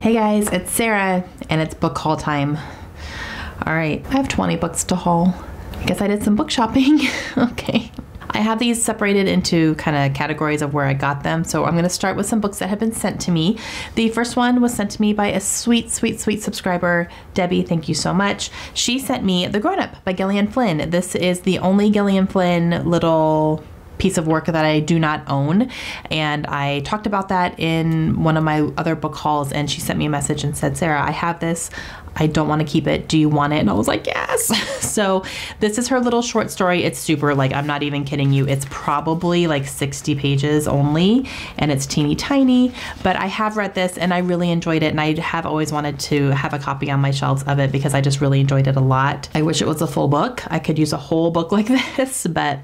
Hey guys, it's Sarah, and it's book haul time. All right, I have 20 books to haul. I guess I did some book shopping. Okay. I have these separated into kind of categories of where I got them. So I'm going to start with some books that have been sent to me. The first one was sent to me by a sweet subscriber, Debbie. Thank you so much. She sent me The Grown Up by Gillian Flynn. This is the only Gillian Flynn little piece of work that I do not own, and I talked about that in one of my other book hauls, and she sent me a message and said, Sarah, I have this. I don't want to keep it. Do you want it? And I was like, yes. So this is her little short story. It's super, like, I'm not even kidding you. It's probably like 60 pages only, and it's teeny tiny, but I have read this and I really enjoyed it, and I have always wanted to have a copy on my shelves of it because I just really enjoyed it a lot. I wish it was a full book. I could use a whole book like this, but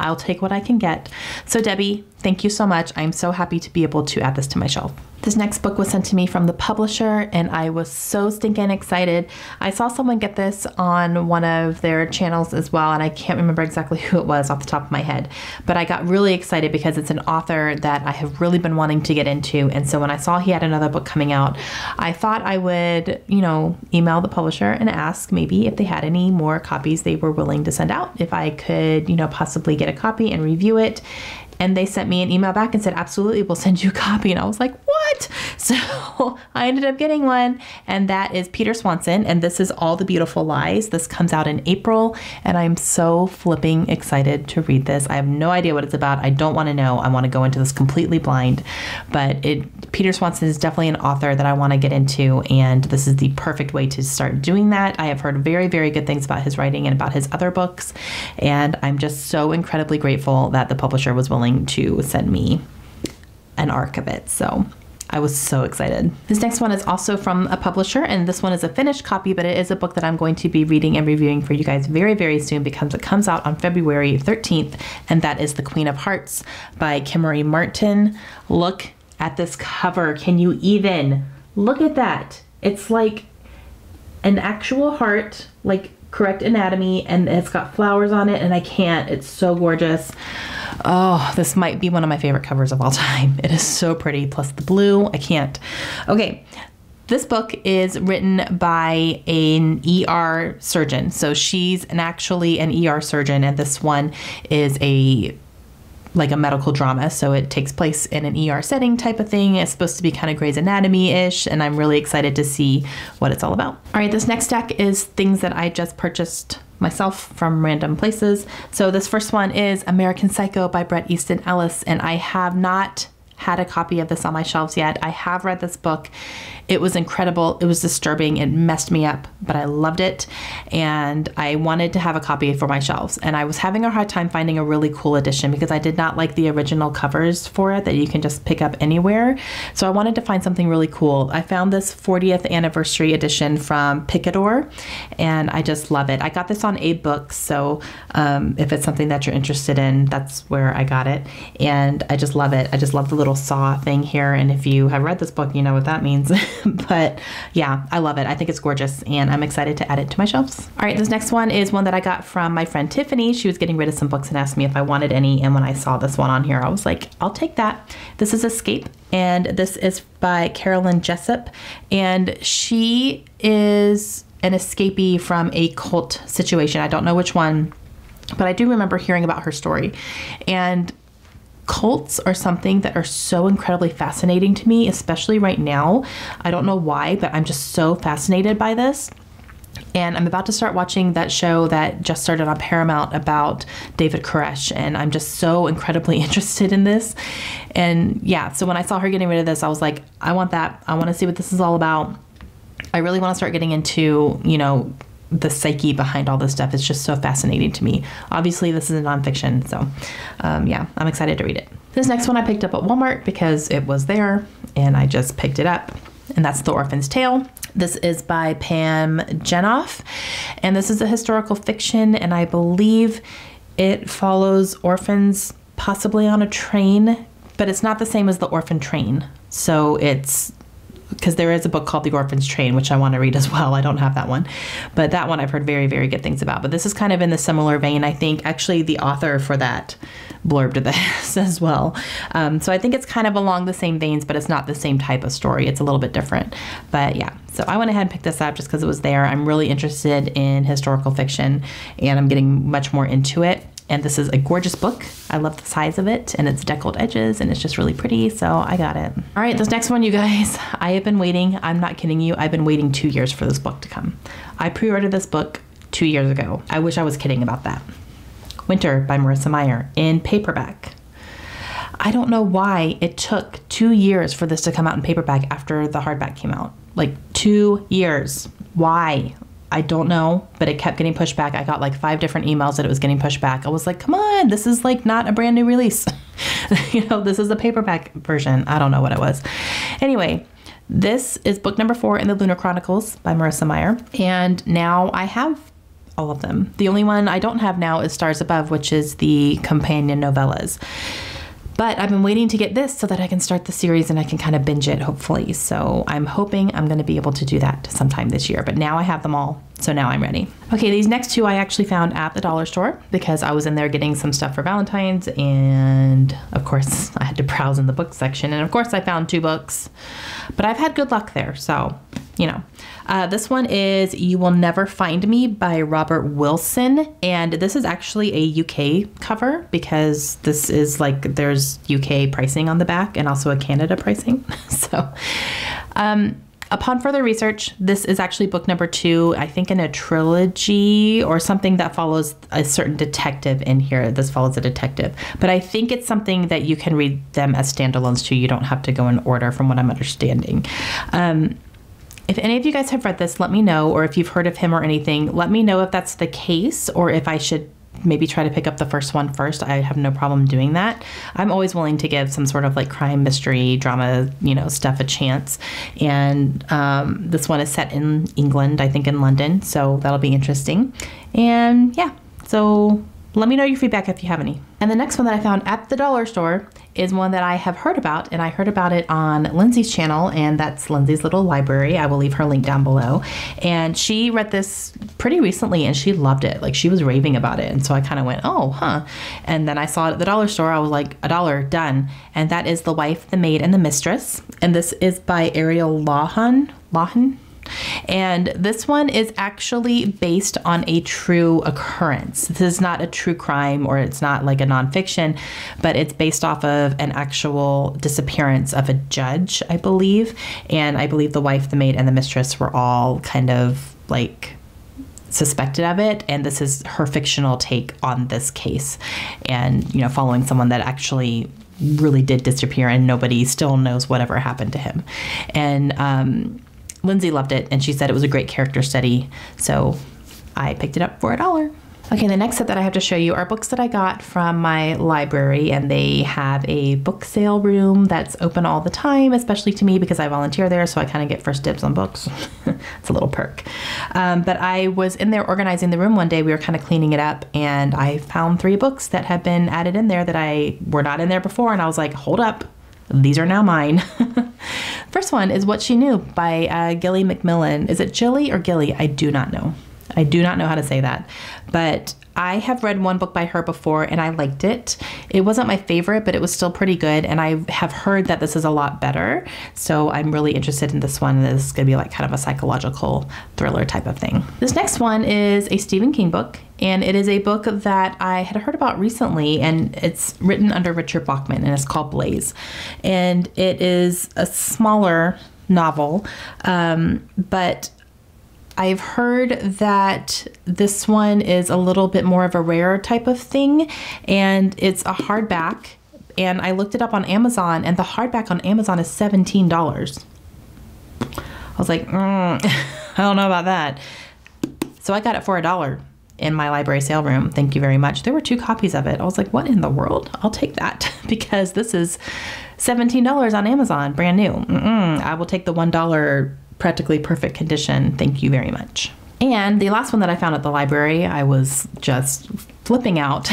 I'll take what I can get. So Debbie, thank you so much. I'm so happy to be able to add this to my shelf. This next book was sent to me from the publisher, and I was so stinking excited. I saw someone get this on one of their channels as well, and I can't remember exactly who it was off the top of my head, but I got really excited because it's an author that I have really been wanting to get into. And so when I saw he had another book coming out, I thought I would, email the publisher and ask maybe if they had any more copies they were willing to send out, if I could, possibly get a copy and review it. And they sent me an email back and said, absolutely, we'll send you a copy. And I was like, what? So I ended up getting one, and that is Peter Swanson, and this is All the Beautiful Lies. This comes out in April, and I'm so flipping excited to read this. I have no idea what it's about. I don't want to know. I want to go into this completely blind, but Peter Swanson is definitely an author that I want to get into, and this is the perfect way to start doing that. I have heard very, very good things about his writing and about his other books, and I'm just so incredibly grateful that the publisher was willing to send me an arc of it. So I was so excited. This next one is also from a publisher, and this one is a finished copy, but it is a book that I'm going to be reading and reviewing for you guys very, very soon because it comes out on February 13th, and that is The Queen of Hearts by Kimmery Martin. Look at this cover. Can you even look at that? It's like an actual heart, like correct anatomy, and it's got flowers on it, and I can't. It's so gorgeous. Oh, this might be one of my favorite covers of all time. It is so pretty, plus the blue. I can't. Okay, this book is written by an ER surgeon. So she's actually an ER surgeon, and this one is like a medical drama. So it takes place in an ER setting type of thing. It's supposed to be kind of Grey's Anatomy-ish, and I'm really excited to see what it's all about. All right, this next stack is things that I just purchased myself from random places. So this first one is American Psycho by Bret Easton Ellis, and I have not had a copy of this on my shelves yet. I have read this book. It was incredible. It was disturbing. It messed me up, but I loved it. And I wanted to have a copy for my shelves. And I was having a hard time finding a really cool edition because I did not like the original covers for it that you can just pick up anywhere. So I wanted to find something really cool. I found this 40th anniversary edition from Picador, and I just love it. I got this on Aid Books. So if it's something that you're interested in, that's where I got it. And I just love it. I just love the little saw thing here. And if you have read this book, you know what that means. But yeah, I love it. I think it's gorgeous, and I'm excited to add it to my shelves. All right, this next one is one that I got from my friend Tiffany. She was getting rid of some books and asked me if I wanted any, and when I saw this one on here, I was like, I'll take that. This is Escape, and this is by Carolyn Jessup, and she is an escapee from a cult situation. I don't know which one, but I do remember hearing about her story. And cults are something that are so incredibly fascinating to me, especially right now. I don't know why, but I'm just so fascinated by this. And I'm about to start watching that show that just started on Paramount about David Koresh, and I'm just so incredibly interested in this. And yeah, so when I saw her getting rid of this, I was like, I want that. I want to see what this is all about. I really want to start getting into, the psyche behind all this stuff. It's just so fascinating to me. Obviously, this is a nonfiction, so yeah, I'm excited to read it. This next one I picked up at Walmart because it was there, and I just picked it up, and that's The Orphan's Tale. This is by Pam Jenoff, and this is a historical fiction, and I believe it follows orphans possibly on a train, but it's not the same as The Orphan Train. So it's because there is a book called The Orphan's Train, which I want to read as well. I don't have that one, but that one I've heard very, very good things about. But this is kind of in the similar vein, I think. Actually, the author for that blurb to this as well. So I think it's kind of along the same veins, but it's not the same type of story. It's a little bit different. But yeah, so I went ahead and picked this up just because it was there. I'm really interested in historical fiction, and I'm getting much more into it. And this is a gorgeous book. I love the size of it, and it's deckled edges, and it's just really pretty, so I got it. All right, this next one, you guys, I have been waiting. I'm not kidding you. I've been waiting 2 years for this book to come. I pre-ordered this book 2 years ago. I wish I was kidding about that. Winter by Marissa Meyer in paperback. I don't know why it took 2 years for this to come out in paperback after the hardback came out. Like 2 years. Why? I don't know, but it kept getting pushed back. I got like 5 different emails that it was getting pushed back. I was like, come on, this is like not a brand new release. You know, this is the paperback version. I don't know what it was. Anyway, this is book number 4 in the Lunar Chronicles by Marissa Meyer. And now I have all of them. The only one I don't have now is Stars Above, which is the companion novellas. But I've been waiting to get this so that I can start the series and I can kind of binge it, hopefully. So I'm hoping I'm going to be able to do that sometime this year. But now I have them all, so now I'm ready. Okay, these next 2 I actually found at the dollar store because I was in there getting some stuff for Valentine's. And of course, I had to browse in the book section. And of course, I found 2 books. But I've had good luck there, so, you know. This one is You Will Never Find Me by Robert Wilson. And this is actually a UK cover because this is like, there's UK pricing on the back and also a Canada pricing. So, upon further research, this is actually book number 2, I think in a trilogy or something that follows a certain detective in here. This follows a detective. But I think it's something that you can read them as standalones too. You don't have to go in order from what I'm understanding. If any of you guys have read this, let me know, or if you've heard of him or anything, let me know if that's the case or if I should maybe try to pick up the first one first. I have no problem doing that. I'm always willing to give some sort of like crime, mystery, drama, you know, stuff a chance. And this one is set in England, I think in London, so that'll be interesting. And yeah, so let me know your feedback if you have any. And the next one that I found at the dollar store is one that I have heard about, and I heard about it on Lindsay's channel, and that's Lindsay's Little Library. I will leave her link down below. And she read this pretty recently, and she loved it. Like, she was raving about it, and so I kind of went, oh, huh. And then I saw it at the dollar store. I was like, $1, done. And that is The Wife, the Maid, and the Mistress. And this is by Ariel Lawhon. And this one is actually based on a true occurrence. This is not a true crime, or it's not like a nonfiction, but it's based off of an actual disappearance of a judge, I believe. And I believe the wife, the maid, and the mistress were all kind of like suspected of it. And this is her fictional take on this case. And, you know, following someone that actually really did disappear and nobody still knows whatever happened to him. And, Lindsay loved it, and she said it was a great character study, so I picked it up for $1. Okay, the next set that I have to show you are books that I got from my library, and they have a book sale room that's open all the time, especially to me because I volunteer there, so I kind of get first dibs on books. It's a little perk. But I was in there organizing the room one day. We were kind of cleaning it up, and I found 3 books that had been added in there that were not in there before, and I was like, hold up. These are now mine. First one is What She Knew by Gilly McMillan. Is it Jilly or Gilly? I do not know. I do not know how to say that. But I have read one book by her before and I liked it. It wasn't my favorite, but it was still pretty good. And I have heard that this is a lot better. So I'm really interested in this one. This is going to be like kind of a psychological thriller type of thing. This next one is a Stephen King book. And it is a book that I had heard about recently, and it's written under Richard Bachman, and it's called Blaze. And it is a smaller novel, but I've heard that this one is a little bit more of a rare type of thing, and it's a hardback. And I looked it up on Amazon, and the hardback on Amazon is $17. I was like, I don't know about that. So I got it for $1 in my library sale room. Thank you very much. There were 2 copies of it. I was like, what in the world? I'll take that because this is $17 on Amazon, brand new. I will take the $1 practically perfect condition. Thank you very much. And the last one that I found at the library, I was just flipping out.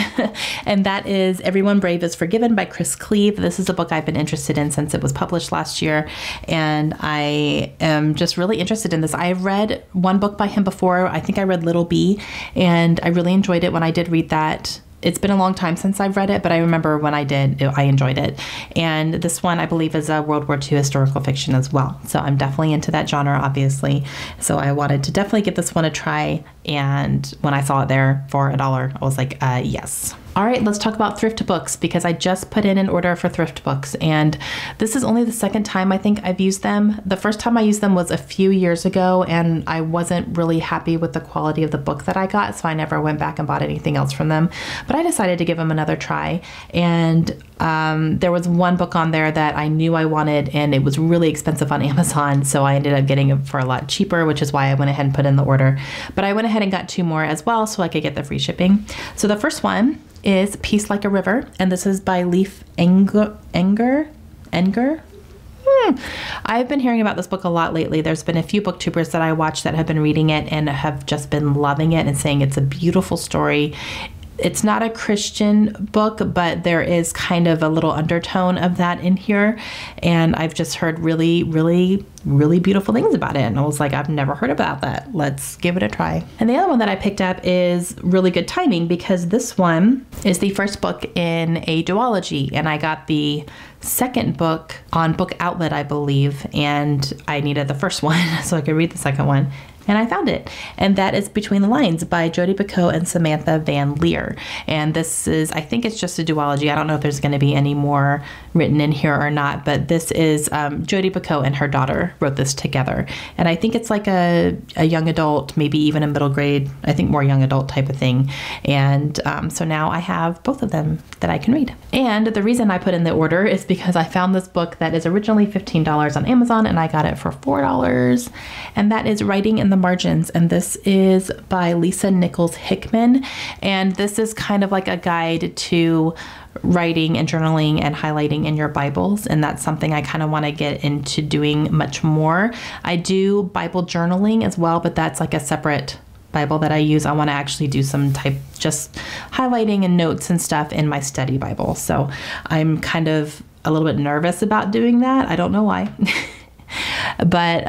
And that is Everyone Brave is Forgiven by Chris Cleave. This is a book I've been interested in since it was published last year. And I am just really interested in this. I've read one book by him before. I think I read Little Bee, and I really enjoyed it when I did read that. It's been a long time since I've read it, but I remember when I did, I enjoyed it. And this one, I believe, is a World War II historical fiction as well. So I'm definitely into that genre, obviously. So I wanted to definitely give this one a try. And when I saw it there for $1, I was like, yes. All right, let's talk about Thrift Books, because I just put in an order for Thrift Books, and this is only the second time I think I've used them. The first time I used them was a few years ago, and I wasn't really happy with the quality of the book that I got, so I never went back and bought anything else from them. But I decided to give them another try, and there was one book on there that I knew I wanted, and it was really expensive on Amazon, so I ended up getting it for a lot cheaper, which is why I went ahead and put in the order. But I went ahead and got 2 more as well, so I could get the free shipping. So the first one is Peace Like a River, and this is by Leif Enger. I've been hearing about this book a lot lately. There's been a few booktubers that I watch that have been reading it and have just been loving it and saying it's a beautiful story. It's not a Christian book, but there is kind of a little undertone of that in here. And I've just heard really, really, really beautiful things about it. And I was like, I've never heard about that. Let's give it a try. And the other one that I picked up is really good timing, because this one is the first book in a duology. And I got the second book on Book Outlet, I believe. And I needed the first one so I could read the second one. And I found it. And that is Between the Lines by Jodi Picoult and Samantha Van Leer. And this is, I think it's just a duology. I don't know if there's going to be any more written in here or not, but this is Jodi Picoult and her daughter wrote this together. And I think it's like a young adult, maybe even a middle grade, I think more young adult type of thing. And so now I have both of them that I can read. And the reason I put in the order is because I found this book that is originally $15 on Amazon, and I got it for $4. And that is Writing in the Margins, and this is by Lisa Nichols Hickman, and this is kind of like a guide to writing and journaling and highlighting in your Bibles, and that's something I kind of want to get into doing much more. I do Bible journaling as well, but that's like a separate Bible that I use. I want to actually do some just highlighting and notes and stuff in my study Bible, so I'm kind of a little bit nervous about doing that. I don't know why. But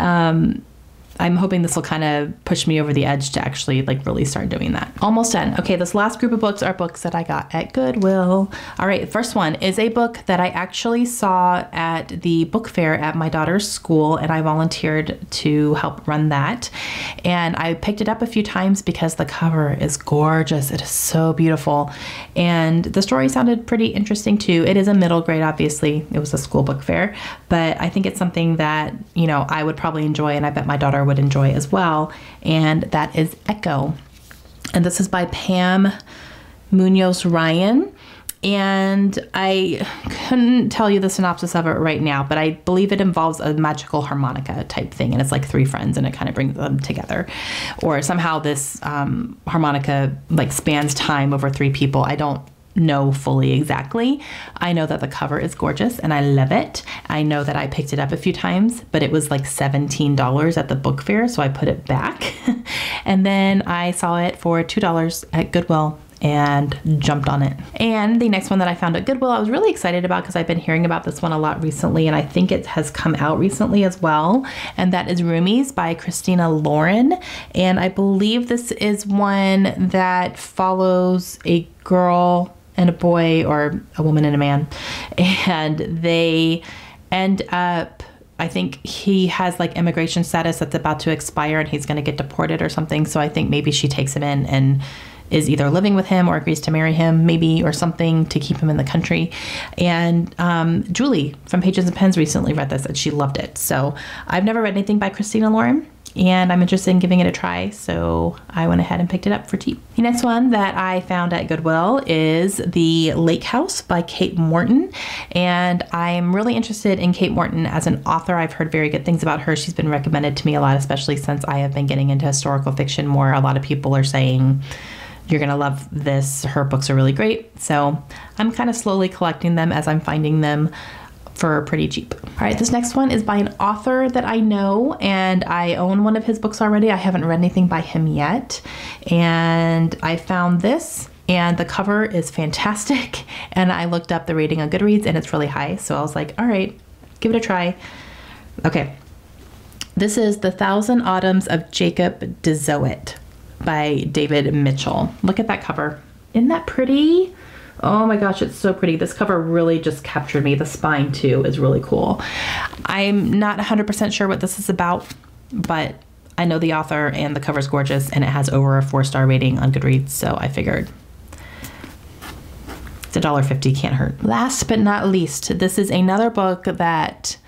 I'm hoping this will kind of push me over the edge to actually like really start doing that. Almost done. Okay, this last group of books are books that I got at Goodwill. All right, first one is a book that I actually saw at the book fair at my daughter's school, and I volunteered to help run that. And I picked it up a few times because the cover is gorgeous. It is so beautiful. And the story sounded pretty interesting too. It is a middle grade, obviously. It was a school book fair, but I think it's something that, you know, I would probably enjoy, and I bet my daughter would enjoy as well, and that is Echo. And this is by Pam Munoz Ryan, and I couldn't tell you the synopsis of it right now, but I believe it involves a magical harmonica type thing, and it's like 3 friends and it kind of brings them together, or somehow this harmonica like spans time over 3 people. I don't know fully exactly. I know that the cover is gorgeous and I love it. I know that I picked it up a few times, but it was like $17 at the book fair, so I put it back. And then I saw it for $2 at Goodwill and jumped on it. And the next one that I found at Goodwill I was really excited about, because I've been hearing about this one a lot recently, and I think it has come out recently as well, and that is Roomies by Christina Lauren. And I believe this is one that follows a girl and a boy, or a woman and a man, and they end up, I think he has like immigration status that's about to expire and he's going to get deported or something. So I think maybe she takes him in and is either living with him or agrees to marry him, maybe, or something to keep him in the country. And Julie from Pages and Pens recently read this and she loved it. So I've never read anything by Christina Lauren, and I'm interested in giving it a try, so I went ahead and picked it up for cheap. The next one that I found at Goodwill is The Lake House by Kate Morton, and I'm really interested in Kate Morton as an author. I've heard very good things about her. She's been recommended to me a lot, especially since I have been getting into historical fiction more. A lot of people are saying, you're gonna love this, her books are really great. So I'm kind of slowly collecting them as I'm finding them for pretty cheap. All right, this next one is by an author that I know, and I own one of his books already. I haven't read anything by him yet, and I found this, and the cover is fantastic, and I looked up the rating on Goodreads and it's really high, so I was like, all right, give it a try. Okay, this is The Thousand Autumns of Jacob de Zoet by David Mitchell. Look at that cover. Isn't that pretty? Oh my gosh, it's so pretty. This cover really just captured me. The spine too is really cool. I'm not 100% sure what this is about, but I know the author and the cover's gorgeous, and it has over a 4-star rating on Goodreads, so I figured it's $1.50, can't hurt. Last but not least, this is another book that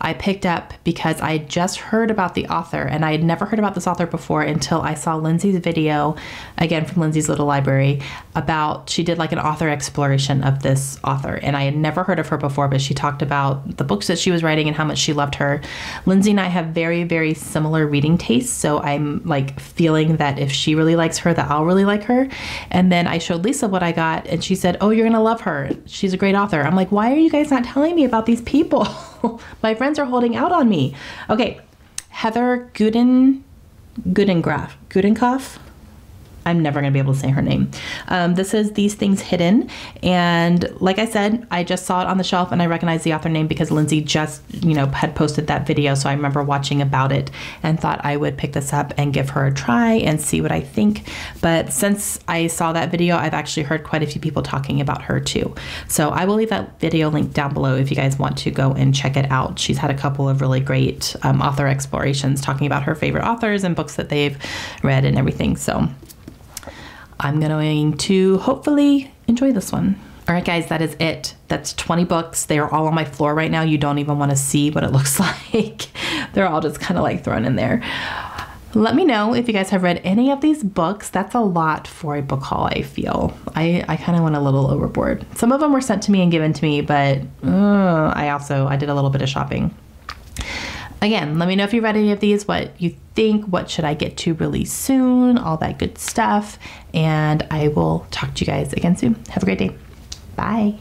I picked up because I just heard about the author, and I had never heard about this author before until I saw Lindsay's video, again from Lindsay's Little Library, about, she did like an author exploration of this author, and I had never heard of her before, but she talked about the books that she was writing and how much she loved her. Lindsay and I have very, very similar reading tastes, so I'm like feeling that if she really likes her, that I'll really like her. And then I showed Lisa what I got, and she said, oh, you're gonna love her. She's a great author. I'm like, why are you guys not telling me about these people? My friends are holding out on me. Okay, Heather Goodenkopf. I'm never going to be able to say her name. This is These Things Hidden. And like I said, I just saw it on the shelf and I recognized the author name because Lindsay just, had posted that video. So I remember watching about it and thought I would pick this up and give her a try and see what I think. But since I saw that video, I've actually heard quite a few people talking about her too. So I will leave that video link down below if you guys want to go and check it out. She's had a couple of really great author explorations talking about her favorite authors and books that they've read and everything. So I'm going to hopefully enjoy this one. All right, guys, that is it. That's 20 books. They are all on my floor right now. You don't even want to see what it looks like. They're all just kind of like thrown in there. Let me know if you guys have read any of these books. That's a lot for a book haul, I feel. I kind of went a little overboard. Some of them were sent to me and given to me, but I did a little bit of shopping. Again, let me know if you read any of these, what you think, what should I get to really soon, all that good stuff. And I will talk to you guys again soon. Have a great day. Bye.